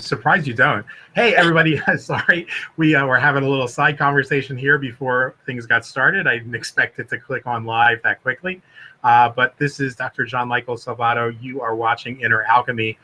surprised you don't. Hey, everybody. Sorry, were having a little side conversation here before things got started. I didn't expect it to click on live that quickly. But this is Dr. John Michael Salvato. You are watching Inner Alchemy,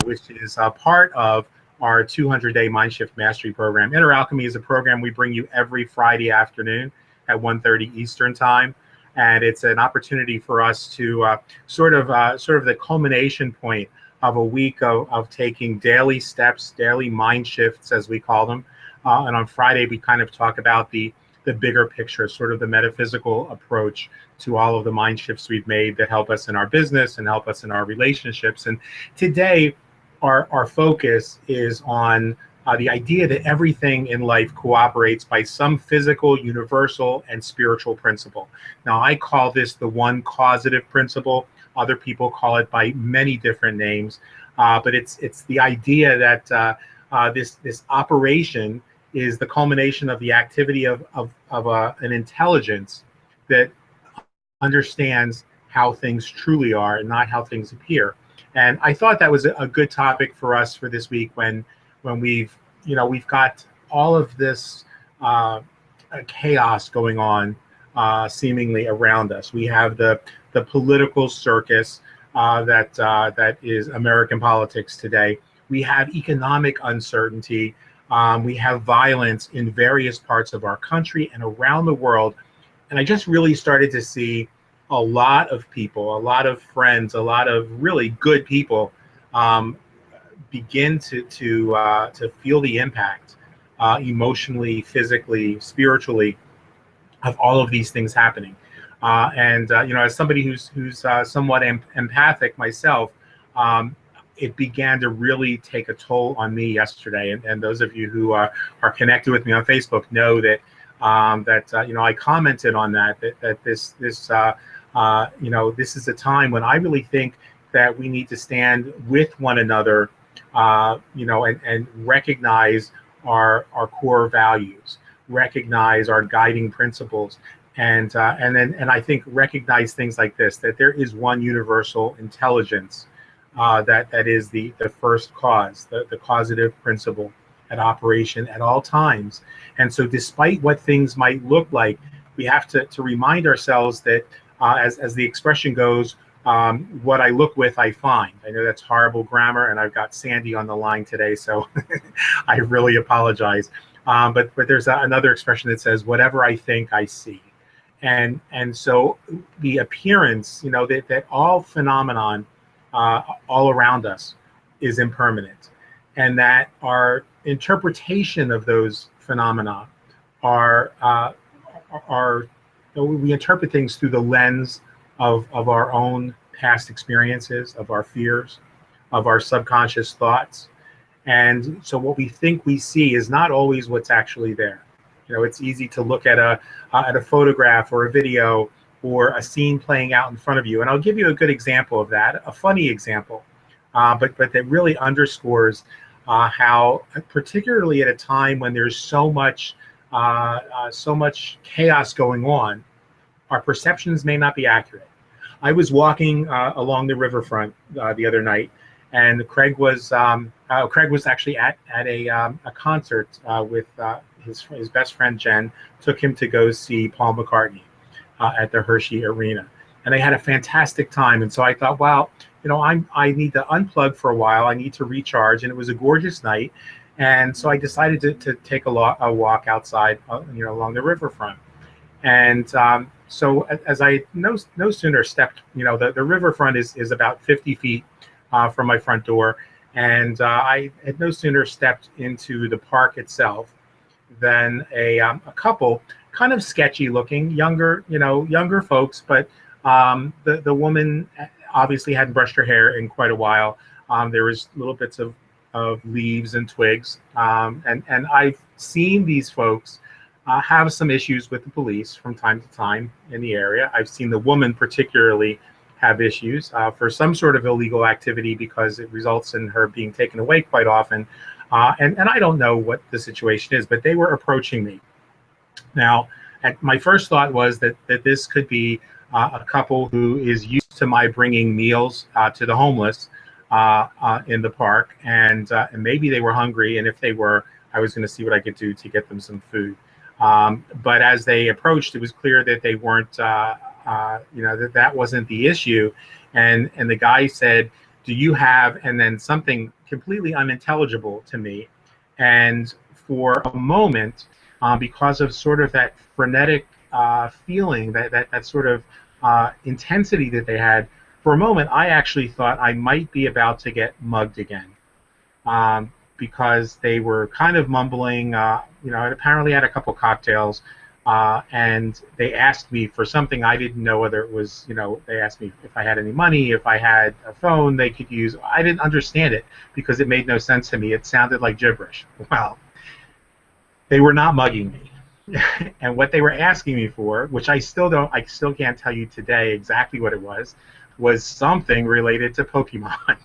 which is a part of our 200-day Mindshift Mastery Program. Inner Alchemy is a program we bring you every Friday afternoon at 1:30 Eastern Time. And it's an opportunity for us to sort of the culmination point of a week of taking daily steps, daily mind shifts, as we call them. And on Friday, we kind of talk about the bigger picture, sort of the metaphysical approach to all of the mind shifts we've made that help us in our business and help us in our relationships. And today, our focus is on the idea that everything in life cooperates by some physical, universal, and spiritual principle. Now, I call this the One Causative Principle. Other people call it by many different names, but it's the idea that this operation is the culmination of the activity of an intelligence that understands how things truly are and not how things appear. And I thought that was a good topic for us for this week when we've got all of this chaos going on seemingly around us. We have the political circus that is American politics today. We have economic uncertainty. We have violence in various parts of our country and around the world. And I just really started to see a lot of people, a lot of friends, a lot of really good people begin to feel the impact emotionally, physically, spiritually of all of these things happening. As somebody who's somewhat empathic myself, it began to really take a toll on me yesterday. And those of you who are connected with me on Facebook know that I commented on that this is a time when I really think that we need to stand with one another, and recognize our core values, recognize our guiding principles, and I think recognize things like this: that there is one universal intelligence that is the first cause, the causative principle at operation at all times. And so, despite what things might look like, we have to remind ourselves that, as the expression goes, what I look with, I find. I know that's horrible grammar, and I've got Sandy on the line today, so I really apologize. But there's another expression that says, "Whatever I think, I see," and so the appearance, that all phenomenon all around us is impermanent, and that our interpretation of those phenomena are we interpret things through the lens of our own past experiences, of our fears, of our subconscious thoughts. And so what we think we see is not always what's actually there. It's easy to look at a photograph or a video or a scene playing out in front of you. And I'll give you a good example of that, a funny example, but that really underscores how, particularly at a time when there's so much chaos going on, our perceptions may not be accurate. I was walking along the riverfront the other night, and Craig was actually at a concert with his best friend Jen. Took him to go see Paul McCartney at the Hershey Arena, and they had a fantastic time. And so I thought, wow, I need to unplug for a while. I need to recharge, and it was a gorgeous night. And so I decided to take a walk outside, along the riverfront. And so as I no sooner stepped, the riverfront is about 50 feet from my front door, and I had no sooner stepped into the park itself than a couple, kind of sketchy looking, younger folks, but the woman obviously hadn't brushed her hair in quite a while. There was little bits of leaves and twigs, and I've seen these folks have some issues with the police from time to time in the area. I've seen the woman particularly have issues for some sort of illegal activity because it results in her being taken away quite often. And I don't know what the situation is, but they were approaching me. Now, my first thought was that this could be a couple who is used to my bringing meals to the homeless, in the park, and maybe they were hungry, and if they were, I was going to see what I could do to get them some food. But as they approached, it was clear that they weren't, that wasn't the issue. And the guy said, "Do you have?" And then something completely unintelligible to me. And for a moment, because of sort of that frenetic feeling, that sort of intensity that they had, for a moment, I actually thought I might be about to get mugged again. Because they were kind of mumbling, and apparently had a couple cocktails, and they asked me for something I didn't know whether it was, they asked me if I had any money, if I had a phone they could use. I didn't understand it because it made no sense to me. It sounded like gibberish. Well, they were not mugging me. And what they were asking me for, which I still can't tell you today exactly what it was something related to Pokemon.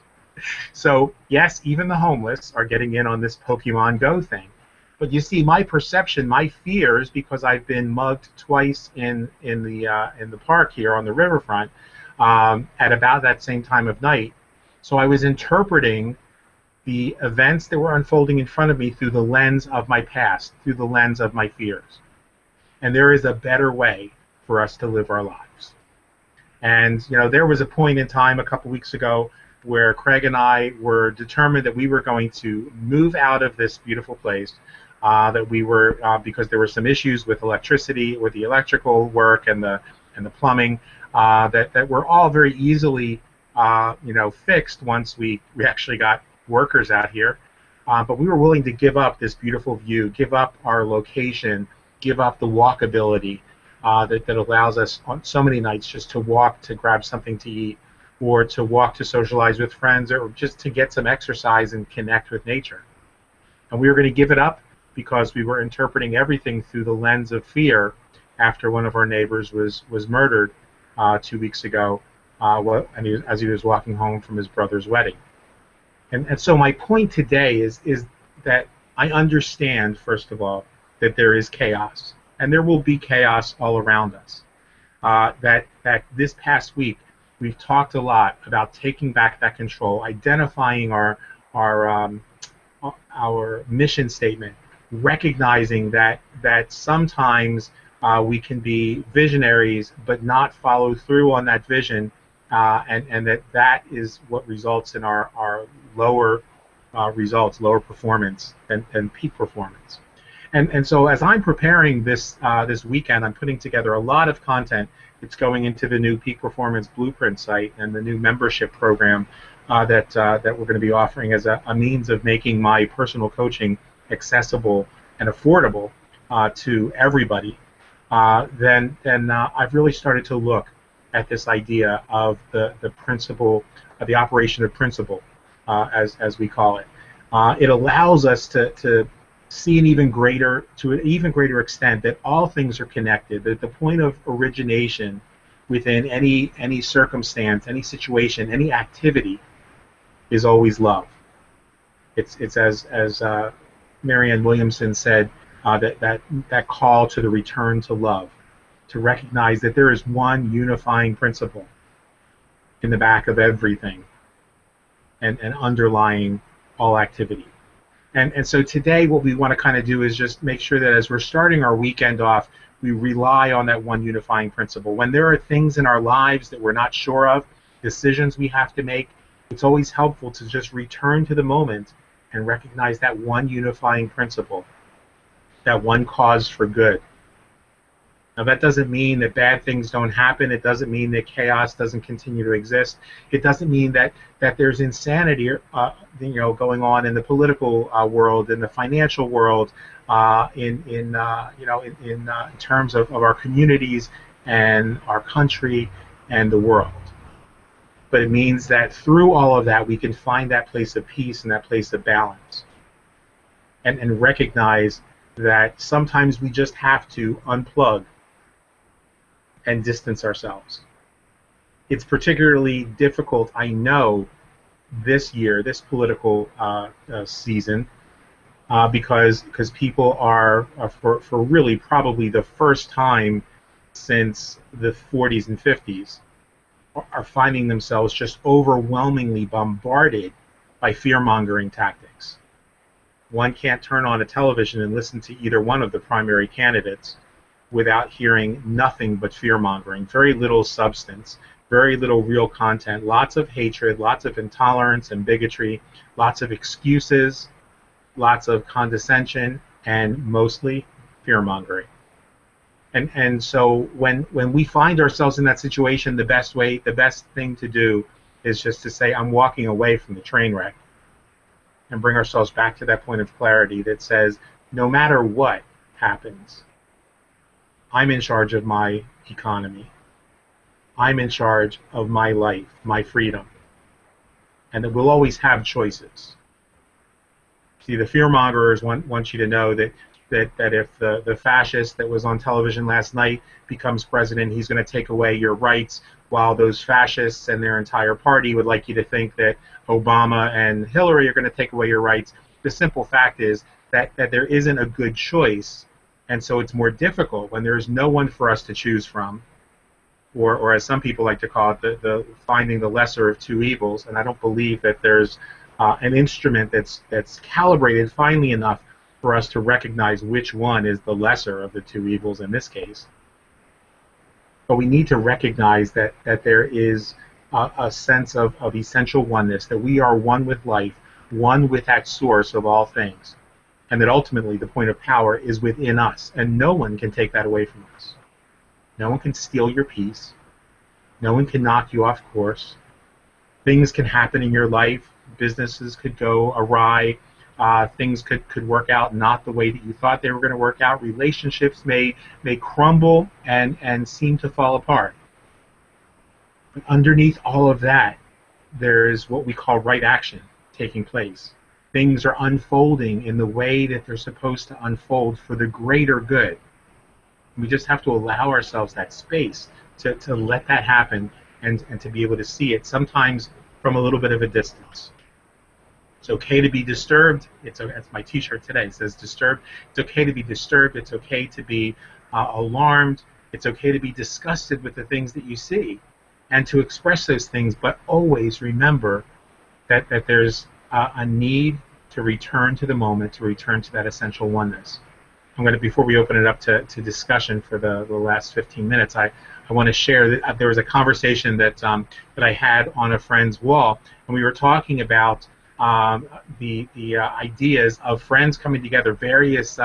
So yes, even the homeless are getting in on this Pokemon Go thing. But you see, my perception, my fears, because I've been mugged twice in the park here on the riverfront at about that same time of night. So I was interpreting the events that were unfolding in front of me through the lens of my past, through the lens of my fears. And there is a better way for us to live our lives. And there was a point in time a couple weeks ago where Craig and I were determined that we were going to move out of this beautiful place, that we were because there were some issues with electricity, with the electrical work and the plumbing, that were all very easily fixed once we actually got workers out here. But we were willing to give up this beautiful view, give up our location, give up the walkability that allows us on so many nights just to walk to grab something to eat, or to walk to socialize with friends, or just to get some exercise and connect with nature. And we were going to give it up because we were interpreting everything through the lens of fear after one of our neighbors was murdered 2 weeks ago, as he was walking home from his brother's wedding. And so my point today is that I understand, first of all, that there is chaos, and there will be chaos all around us. That this past week, we've talked a lot about taking back that control, identifying our mission statement, recognizing that sometimes we can be visionaries but not follow through on that vision, and that is what results in our lower results, lower performance than peak performance. And so as I'm preparing this weekend, I'm putting together a lot of content. It's going into the new Peak Performance Blueprint site and the new membership program that we're going to be offering as a means of making my personal coaching accessible and affordable to everybody. Then I've really started to look at this idea of the principle of the operation of principle, as we call it. It allows us to see to an even greater extent that all things are connected, that the point of origination within any circumstance, any situation, any activity is always love. It's as Marianne Williamson said, that call to the return to love, to recognize that there is one unifying principle in the back of everything and underlying all activity. And so today what we want to kind of do is just make sure that as we're starting our weekend off, we rely on that one unifying principle. When there are things in our lives that we're not sure of, decisions we have to make, it's always helpful to just return to the moment and recognize that one unifying principle, that one cause for good. Now that doesn't mean that bad things don't happen. It doesn't mean that chaos doesn't continue to exist. It doesn't mean that there's insanity, going on in the political world, in the financial world, in terms of our communities and our country and the world. But it means that through all of that, we can find that place of peace and that place of balance, and recognize that sometimes we just have to unplug and distance ourselves. It's particularly difficult, I know, this year, this political season, because people are, for really probably the first time since the 40s and 50s, are finding themselves just overwhelmingly bombarded by fear-mongering tactics. One can't turn on a television and listen to either one of the primary candidates without hearing nothing but fear-mongering, very little substance, very little real content, lots of hatred, lots of intolerance and bigotry, lots of excuses, lots of condescension, and mostly fear-mongering. And so when we find ourselves in that situation, the best thing to do is just to say, I'm walking away from the train wreck, and bring ourselves back to that point of clarity that says, no matter what happens, I'm in charge of my economy. I'm in charge of my life, my freedom, and that we'll always have choices. See, the fearmongers want you to know that if the fascist that was on television last night becomes president, he's going to take away your rights, while those fascists and their entire party would like you to think that Obama and Hillary are going to take away your rights. The simple fact is that there isn't a good choice, and so it's more difficult when there's no one for us to choose from, or as some people like to call it, the finding the lesser of two evils. And I don't believe that there's an instrument that's calibrated finely enough for us to recognize which one is the lesser of the two evils in this case. But we need to recognize that there is a sense of essential oneness, that we are one with life, one with that source of all things, and that ultimately the point of power is within us, and no one can take that away from us. No one can steal your peace. No one can knock you off course. Things can happen in your life. Businesses could go awry. Things could work out not the way that you thought they were going to work out. Relationships may crumble and seem to fall apart. But underneath all of that, there's what we call right action taking place. Things are unfolding in the way that they're supposed to unfold for the greater good. We just have to allow ourselves that space to let that happen and to be able to see it, sometimes from a little bit of a distance. It's okay to be disturbed. That's my T-shirt today. It says disturbed. It's okay to be disturbed. It's okay to be alarmed. It's okay to be disgusted with the things that you see, and to express those things. But always remember that there's a need to return to the moment, to return to that essential oneness. I'm going to, before we open it up to discussion for the last 15 minutes, I want to share that there was a conversation that I had on a friend's wall, and we were talking about the ideas of friends coming together, various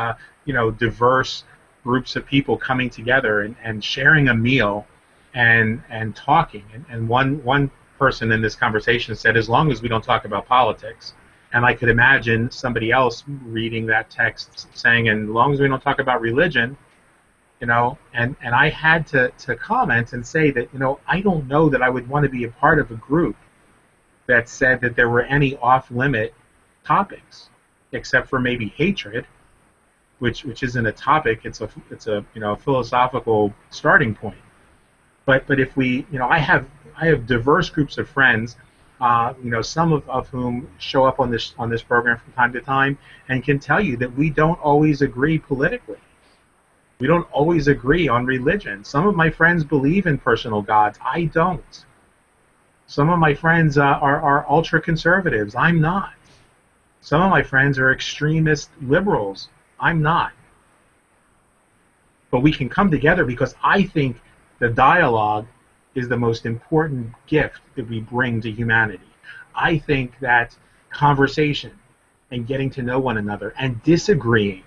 diverse groups of people coming together and sharing a meal and talking. And one person in this conversation said, as long as we don't talk about politics. And I could imagine somebody else reading that text saying, and as long as we don't talk about religion, and I had to comment and say that, I don't know that I would want to be a part of a group that said that there were any off-limit topics, except for maybe hatred, which isn't a topic. It's a philosophical starting point. But if we, I have diverse groups of friends, some of whom show up on this program from time to time, and can tell you that we don't always agree politically. We don't always agree on religion. Some of my friends believe in personal gods. I don't. Some of my friends are ultra-conservatives. I'm not. Some of my friends are extremist liberals. I'm not. But we can come together because I think the dialogue is the most important gift that we bring to humanity. I think that conversation and getting to know one another and disagreeing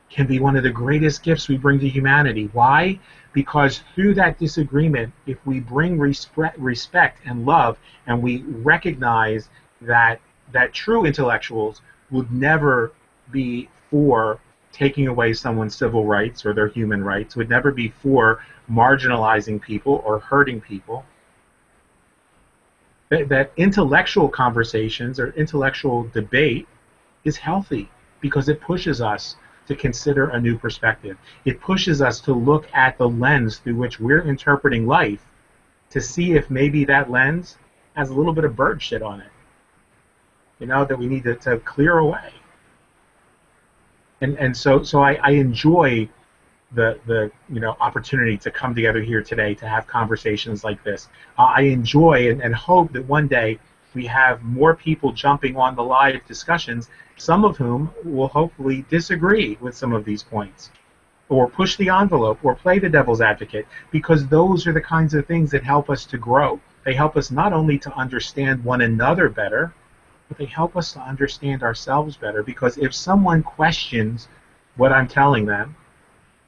can be one of the greatest gifts we bring to humanity. Why? Because through that disagreement, if we bring respect and love, and we recognize that true intellectuals would never be for taking away someone's civil rights or their human rights, would never be for marginalizing people or hurting people, that intellectual conversations or intellectual debate is healthy because it pushes us to consider a new perspective. It pushes us to look at the lens through which we're interpreting life to see if maybe that lens has a little bit of bird shit on it, that we need to clear away. And so I enjoy the opportunity to come together here today to have conversations like this. I enjoy and hope that one day we have more people jumping on the live discussions, some of whom will hopefully disagree with some of these points, or push the envelope, or play the devil's advocate, because those are the kinds of things that help us to grow. They help us not only to understand one another better, but they help us to understand ourselves better, because if someone questions what I'm telling them,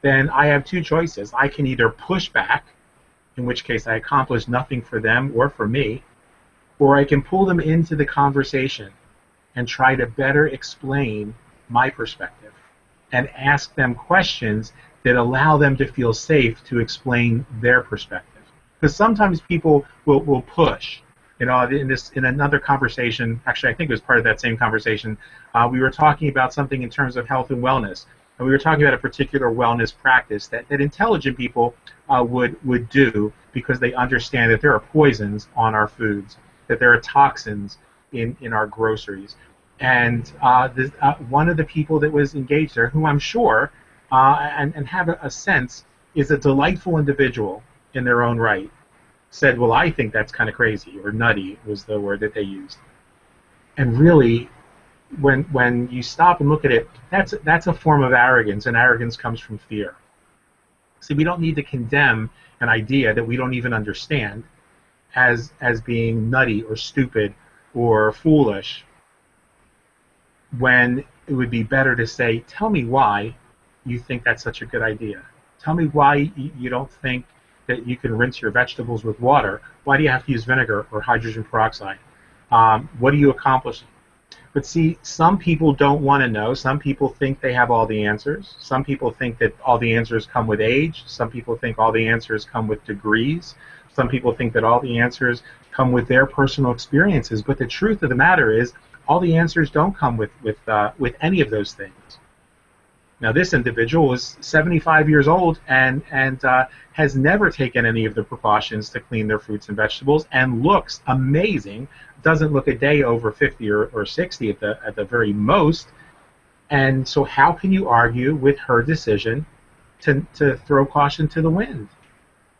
then I have two choices. I can either push back, in which case I accomplish nothing for them or for me, or I can pull them into the conversation and try to better explain my perspective and ask them questions that allow them to feel safe to explain their perspective. Because sometimes people will push. In another conversation, actually I think it was part of that same conversation, we were talking about something in terms of health and wellness. And we were talking about a particular wellness practice that intelligent people would do, because they understand that there are poisons on our foods, that there are toxins in our groceries. And one of the people that was engaged there, who I'm sure and have a sense is a delightful individual in their own right, said, well, I think that's kind of crazy, or nutty was the word that they used. And really, when you stop and look at it, that's a form of arrogance, and arrogance comes from fear. See, we don't need to condemn an idea that we don't even understand as being nutty or stupid or foolish, when it would be better to say, tell me why you think that's such a good idea. Tell me why you don't think that you can rinse your vegetables with water. Why do you have to use vinegar or hydrogen peroxide? What are you accomplishing? But see, some people don't want to know. Some people think they have all the answers. Some people think that all the answers come with age. Some people think all the answers come with degrees. Some people think that all the answers come with their personal experiences. But the truth of the matter is, all the answers don't come with any of those things. Now, this individual is 75 years old and has never taken any of the precautions to clean their fruits and vegetables, and looks amazing. Doesn't look a day over 50 or 60 at the very most. And so how can you argue with her decision to throw caution to the wind?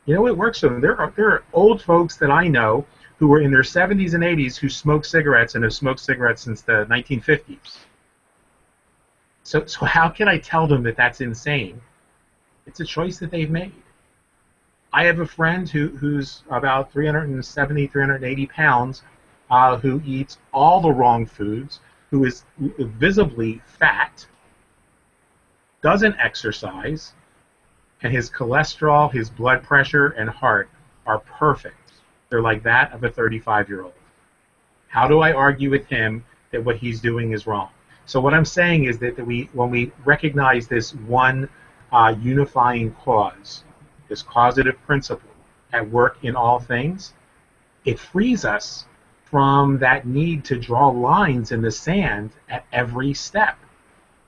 You know, it works for them. There are old folks that I know who were in their 70s and 80s who smoke cigarettes and have smoked cigarettes since the 1950s. So how can I tell them that that's insane? It's a choice that they've made. I have a friend who's about 370, 380 pounds, who eats all the wrong foods, who is visibly fat, doesn't exercise, and his cholesterol, his blood pressure, and heart are perfect. They're like that of a 35-year-old. How do I argue with him that what he's doing is wrong? So what I'm saying is that when we recognize this one unifying cause, this causative principle at work in all things, it frees us from that need to draw lines in the sand at every step.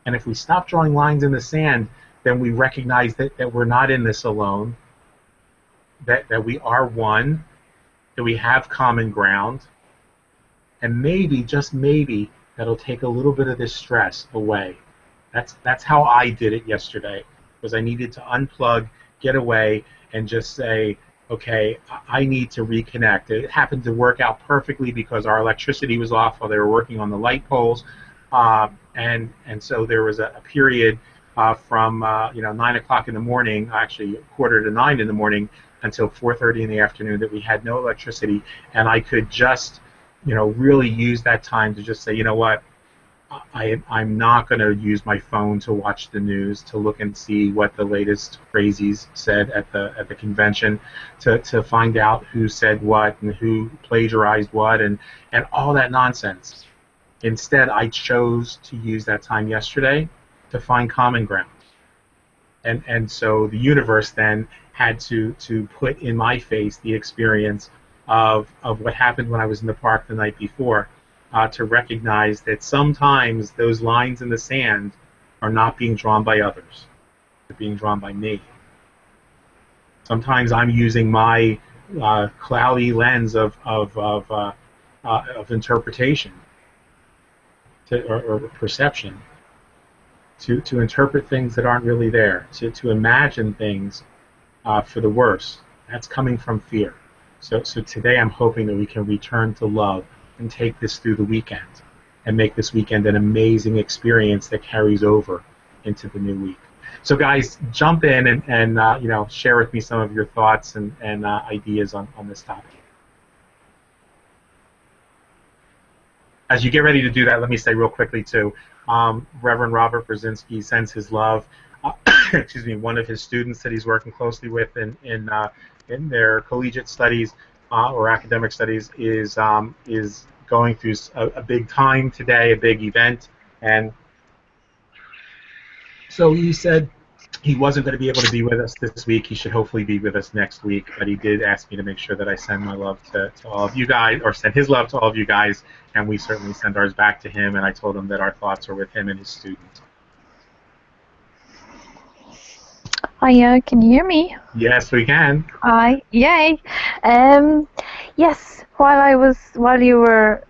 And if we stop drawing lines in the sand, then we recognize that we're not in this alone, that we are one, that we have common ground, and maybe, just maybe, that'll take a little bit of this stress away. That's how I did it yesterday, was I needed to unplug, get away, and just say, okay, I need to reconnect. It happened to work out perfectly because our electricity was off while they were working on the light poles, and so there was a period from 9 o'clock in the morning, actually 8:45 in the morning, until 4:30 in the afternoon, that we had no electricity, and I could just really use that time to just say, you know what, I'm not going to use my phone to watch the news, to look and see what the latest crazies said at the convention, to find out who said what and who plagiarized what and all that nonsense. Instead, I chose to use that time yesterday to find common ground. And so the universe then had to put in my face the experience of what happened when I was in the park the night before, to recognize that sometimes those lines in the sand are not being drawn by others. They're being drawn by me. Sometimes I'm using my cloudy lens of interpretation or perception to interpret things that aren't really there, to imagine things for the worse. That's coming from fear. So today I'm hoping that we can return to love and take this through the weekend and make this weekend an amazing experience that carries over into the new week. So guys, jump in and share with me some of your thoughts and ideas on this topic. As you get ready to do that, let me say real quickly too, Reverend Robert Brzezinski sends his love. Excuse me, one of his students that he's working closely with in their collegiate studies or academic studies is going through a big time today, a big event, and so he said he wasn't going to be able to be with us this week. He should hopefully be with us next week, but he did ask me to make sure that I send my love to all of you guys, or send his love to all of you guys, and we certainly send ours back to him, and I told him that our thoughts are with him and his student. Hiya, can you hear me? Yes, we can. Hi, yay. Yes, while you were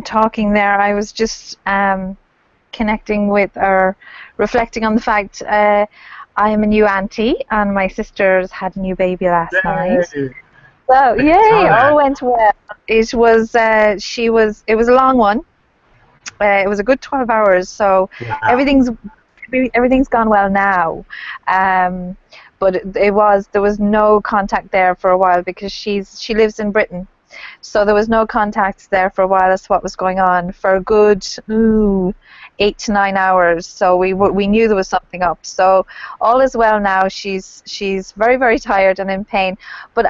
talking there, I was just connecting with or reflecting on the fact I am a new auntie and my sisters had a new baby last night. So yay, all went well. It was it was a long one. It was a good 12 hours, so wow. everything's gone well now. But there was no contact there for a while because she lives in Britain. So there was no contact there for a while as to what was going on for a good 8 to 9 hours. So we knew there was something up. So all is well now. She's very, very tired and in pain. But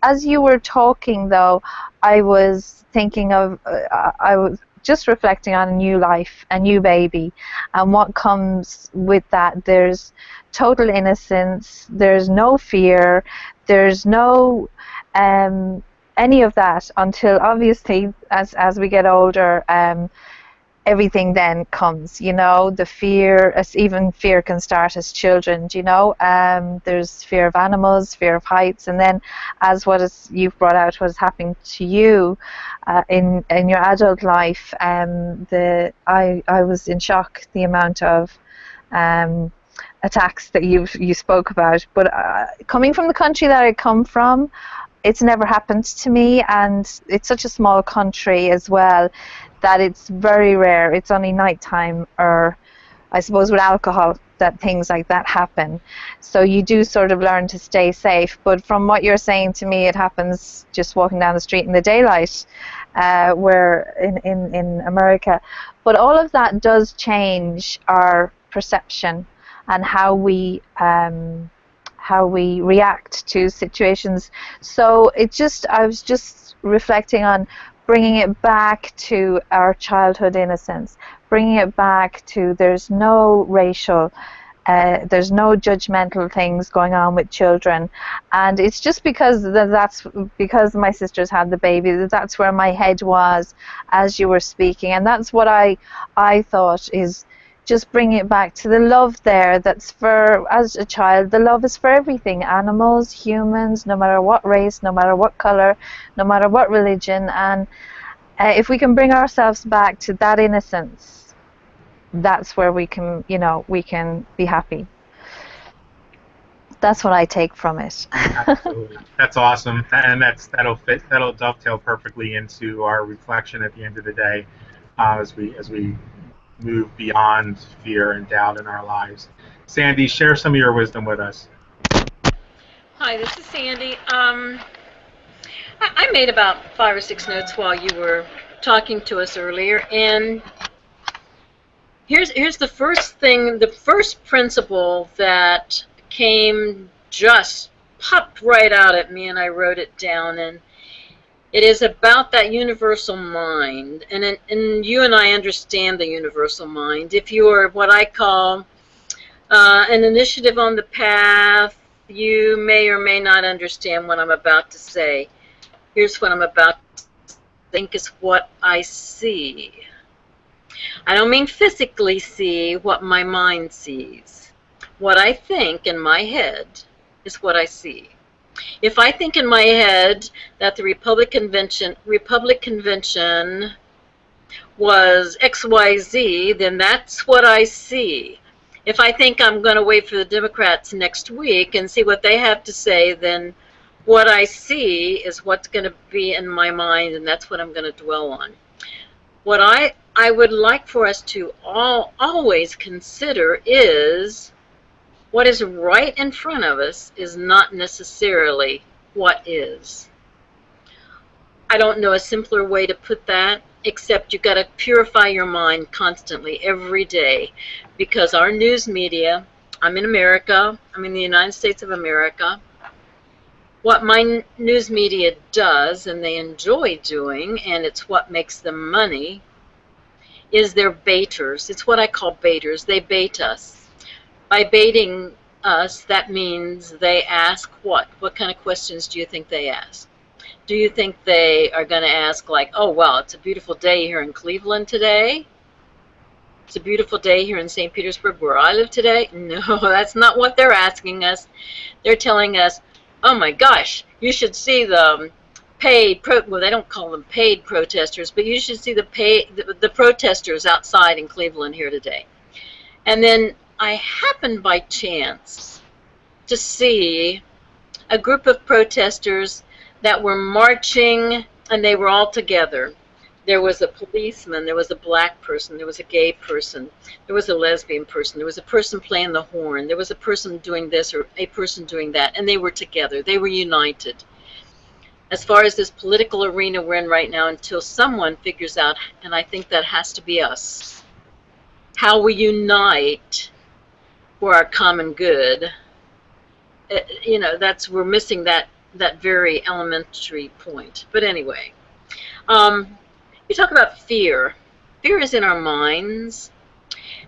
as you were talking though, I was thinking of I was just reflecting on a new life, a new baby, and what comes with that. There's total innocence. There's no fear. There's no any of that until obviously as we get older, everything then comes, the fear, as even fear can start as children, there's fear of animals, fear of heights, and then as you've brought out what is happening to you in your adult life, I was in shock the amount of attacks that you spoke about, but coming from the country that I come from, it's never happened to me, and it's such a small country as well that it's very rare. It's only nighttime, or I suppose with alcohol, that things like that happen. So you do sort of learn to stay safe. But from what you're saying to me, it happens just walking down the street in the daylight, where in America. But all of that does change our perception and how we react to situations. So I was just reflecting on bringing it back to our childhood innocence, bringing it back to there's no racial, there's no judgmental things going on with children, and it's just because because my sisters had the baby, that's where my head was as you were speaking, and that's what I thought is just bring it back to the love there. That's for, as a child, the love is for everything, animals, humans, no matter what race, no matter what color, no matter what religion. And if we can bring ourselves back to that innocence, that's where we can be happy. That's what I take from it. Absolutely. That's awesome, and that'll dovetail perfectly into our reflection at the end of the day, as we move beyond fear and doubt in our lives. Sandy, share some of your wisdom with us. Hi, this is Sandy. I made about 5 or 6 notes while you were talking to us earlier, and here's the first thing, the first principle that just popped right out at me, and I wrote it down, and it is about that universal mind, and you and I understand the universal mind. If you are what I call an initiative on the path, you may or may not understand what I'm about to say. Here's what I'm about to think is what I see. I don't mean physically see what my mind sees. What I think in my head is what I see. If I think in my head that the Republic Convention was XYZ, then that's what I see. If I think I'm going to wait for the Democrats next week and see what they have to say, then what I see is what's going to be in my mind, and that's what I'm going to dwell on. What I would like for us to always consider is what is right in front of us is not necessarily what is. I don't know a simpler way to put that, except you got to purify your mind constantly, every day, because our news media, I'm in America, I'm in the United States of America, what my news media does, and they enjoy doing, and it's what makes them money, is they're baiters. It's what I call baiters. They bait us. By baiting us, that means they ask what? What kind of questions do you think they ask? Do you think they are going to ask like, oh, well, it's a beautiful day here in Cleveland today? It's a beautiful day here in St. Petersburg where I live today? No, that's not what they're asking us. They're telling us, oh my gosh, you should see the well, they don't call them paid protesters, but you should see the protesters outside in Cleveland here today. And then I happened by chance to see a group of protesters that were marching, and they were all together. There was a policeman, there was a black person, there was a gay person, there was a lesbian person, there was a person playing the horn, there was a person doing this or a person doing that, and they were together. They were united. As far as this political arena we're in right now, until someone figures out, and I think that has to be us, how we unite for our common good, you know, we're missing that very elementary point. But anyway, you talk about fear. Fear is in our minds,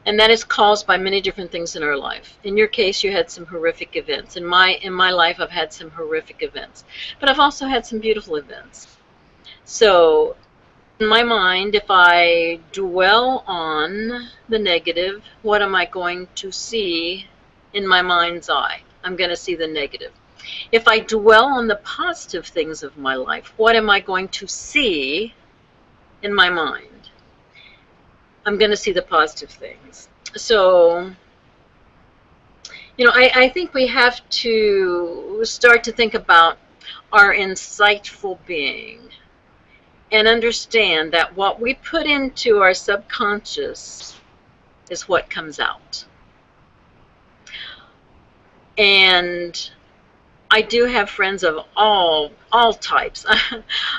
and that is caused by many different things in our life. In your case, you had some horrific events. In my life, I've had some horrific events, but I've also had some beautiful events. So in my mind, if I dwell on the negative, what am I going to see in my mind's eye? I'm going to see the negative. If I dwell on the positive things of my life, what am I going to see in my mind? I'm going to see the positive things. So, you know, I think we have to start to think about our insightful being and understand that what we put into our subconscious is what comes out. And I do have friends of all types.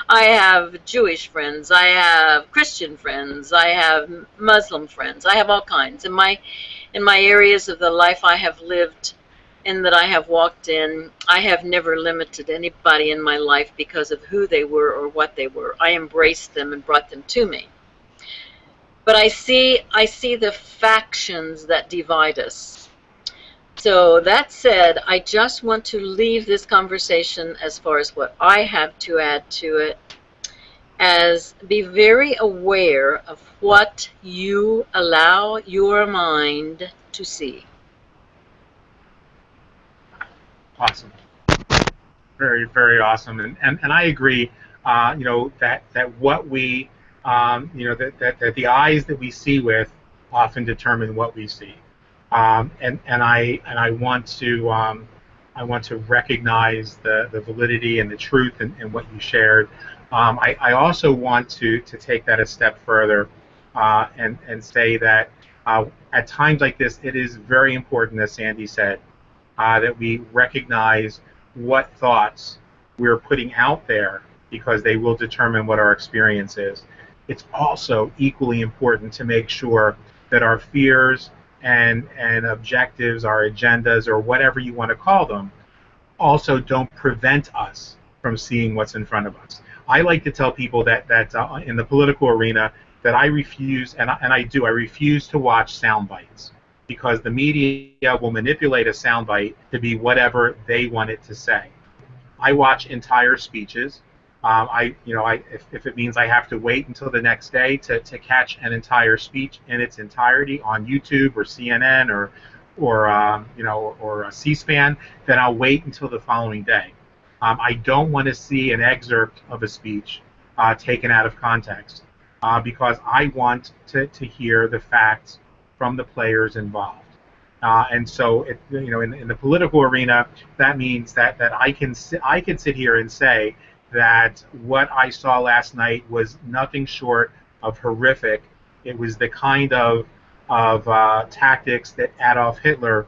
I have Jewish friends, I have Christian friends, I have Muslim friends, I have all kinds. In my areas of the life I have lived and that I have walked in, I have never limited anybody in my life because of who they were or what they were. I embraced them and brought them to me. But I see the factions that divide us. So that said, I just want to leave this conversation as far as what I have to add to it, as be very aware of what you allow your mind to see. Awesome. Very, very awesome. And I agree, you know, that what we, you know, that the eyes that we see with often determine what we see. And I want to recognize the validity and the truth in what you shared. I also want to take that a step further and say that at times like this, it is very important, as Sandy said, that we recognize what thoughts we're putting out there, because they will determine what our experience is. It's also equally important to make sure that our fears and objectives, our agendas, or whatever you want to call them, also don't prevent us from seeing what's in front of us. I like to tell people that in the political arena that I refuse, and I refuse to watch sound bites, because the media will manipulate a soundbite to be whatever they want it to say. I watch entire speeches. If it means I have to wait until the next day to catch an entire speech in its entirety on YouTube or CNN or C-SPAN, then I'll wait until the following day. I don't want to see an excerpt of a speech taken out of context. because I want to hear the facts from the players involved. And so, in the political arena, that means that I can sit here and say that what I saw last night was nothing short of horrific. It was the kind of tactics that Adolf Hitler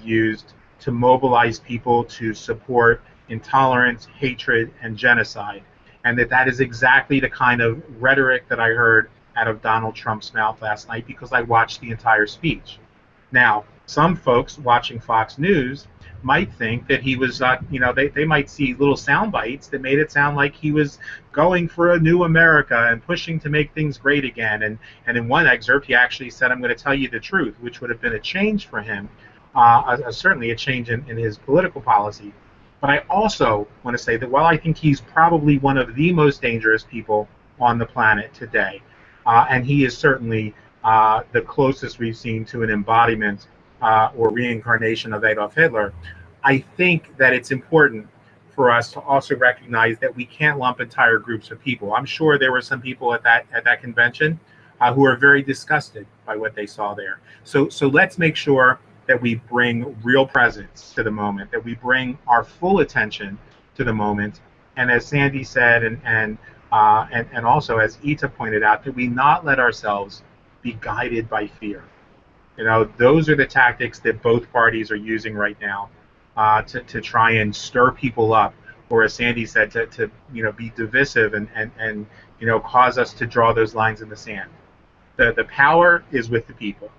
used to mobilize people to support intolerance, hatred, and genocide, and that is exactly the kind of rhetoric that I heard out of Donald Trump's mouth last night because I watched the entire speech. Now, some folks watching Fox News might think that he was, they might see little sound bites that made it sound like he was going for a new America and pushing to make things great again. And in one excerpt, he actually said, "I'm going to tell you the truth," which would have been a change for him, certainly a change in his political policy. But I also want to say that while I think he's probably one of the most dangerous people on the planet today, and he is certainly the closest we've seen to an embodiment or reincarnation of Adolf Hitler, I think that it's important for us to also recognize that we can't lump entire groups of people. I'm sure there were some people at that convention who are very disgusted by what they saw there. So let's make sure that we bring real presence to the moment, that we bring our full attention to the moment, and as Sandy said, and also as Ita pointed out, that we not let ourselves be guided by fear. Those are the tactics that both parties are using right now to try and stir people up, or as Sandy said, to be divisive and cause us to draw those lines in the sand. The power is with the people.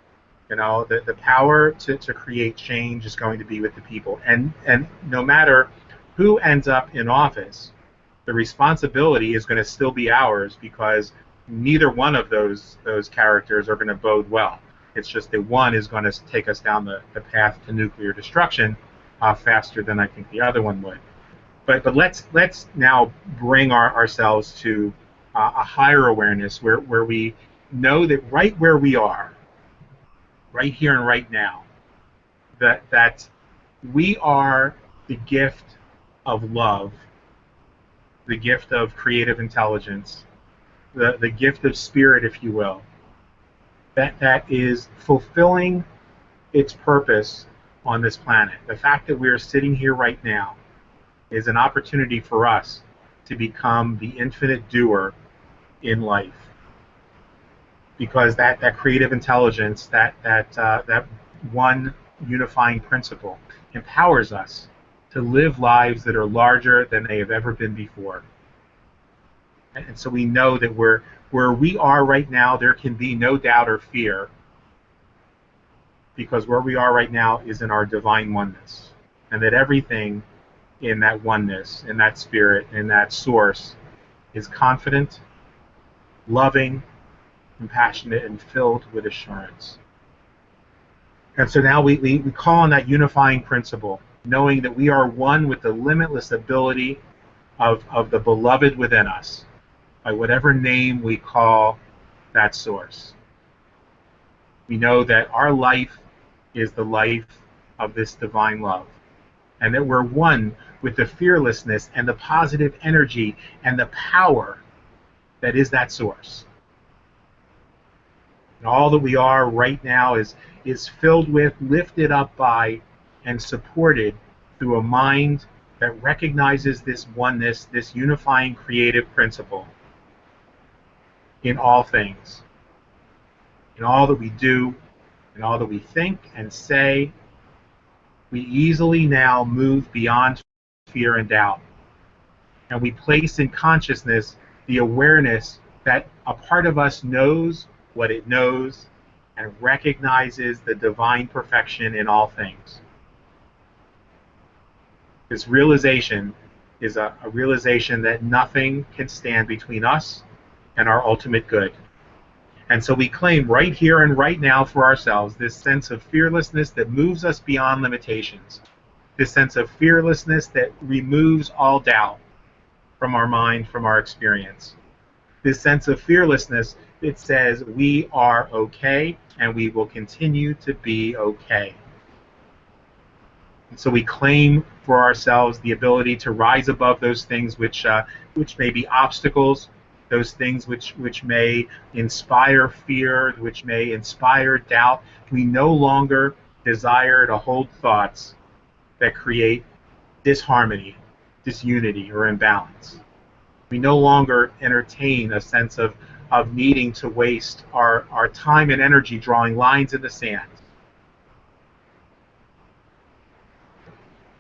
The power to create change is going to be with the people. And no matter who ends up in office, the responsibility is going to still be ours, because neither one of those characters are going to bode well. It's just that one is going to take us down the path to nuclear destruction faster than I think the other one would. But let's now bring ourselves to a higher awareness where we know that right where we are, right here and right now, that we are the gift of love, the gift of creative intelligence, the gift of spirit, if you will, that is fulfilling its purpose on this planet. The fact that we are sitting here right now is an opportunity for us to become the infinite doer in life, because that creative intelligence, that one unifying principle, empowers us to live lives that are larger than they have ever been before. And so we know that where we are right now, there can be no doubt or fear, because where we are right now is in our divine oneness, and that everything in that oneness, in that spirit, in that source, is confident, loving, compassionate, and filled with assurance. And so now we call on that unifying principle, knowing that we are one with the limitless ability of the beloved within us, by whatever name we call that source. We know that our life is the life of this divine love, and that we're one with the fearlessness and the positive energy and the power that is that source. And all that we are right now is filled with, lifted up by, and supported through a mind that recognizes this oneness, this unifying creative principle in all things, in all that we do, in all that we think and say. We easily now move beyond fear and doubt, and we place in consciousness the awareness that a part of us knows what it knows and recognizes the divine perfection in all things. This realization is a realization that nothing can stand between us and our ultimate good. And so we claim right here and right now for ourselves this sense of fearlessness that moves us beyond limitations, this sense of fearlessness that removes all doubt from our mind, from our experience, this sense of fearlessness that says we are okay and we will continue to be okay. And so we claim for ourselves the ability to rise above those things which may be obstacles those things which may inspire fear, which may inspire doubt. We no longer desire to hold thoughts that create disharmony, disunity, or imbalance. We no longer entertain a sense of needing to waste our time and energy drawing lines in the sand.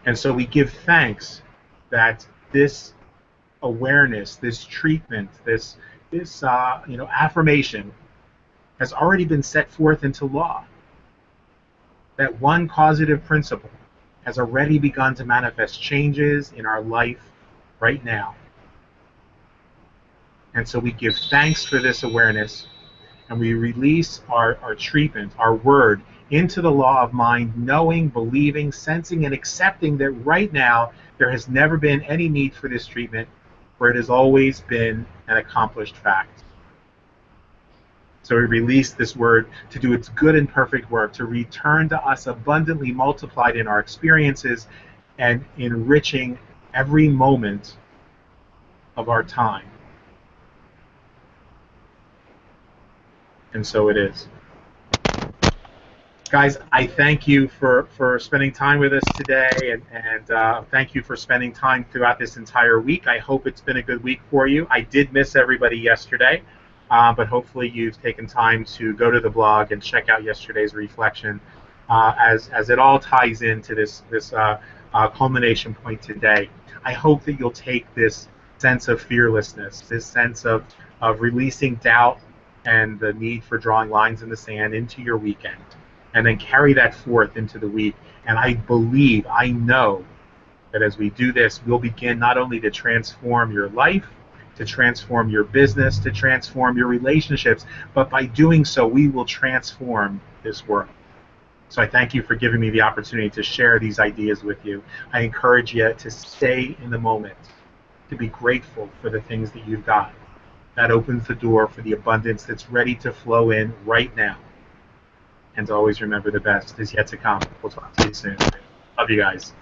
And so we give thanks that this awareness, this treatment, this affirmation has already been set forth into law. That one causative principle has already begun to manifest changes in our life right now. And so we give thanks for this awareness, and we release our treatment, our word, into the law of mind, knowing, believing, sensing, and accepting that right now there has never been any need for this treatment, where it has always been an accomplished fact. So we release this word to do its good and perfect work, to return to us abundantly multiplied in our experiences and enriching every moment of our time. And so it is. Guys, I thank you for spending time with us today, and thank you for spending time throughout this entire week. I hope it's been a good week for you. I did miss everybody yesterday, but hopefully you've taken time to go to the blog and check out yesterday's reflection, as it all ties into this culmination point today. I hope that you'll take this sense of fearlessness, this sense of releasing doubt and the need for drawing lines in the sand into your weekend, and then carry that forth into the week. And I know that as we do this, we'll begin not only to transform your life, to transform your business, to transform your relationships, but by doing so, we will transform this world. So I thank you for giving me the opportunity to share these ideas with you. I encourage you to stay in the moment, to be grateful for the things that you've got. That opens the door for the abundance that's ready to flow in right now. And to always remember, the best is yet to come. We'll talk to you soon. Love you guys.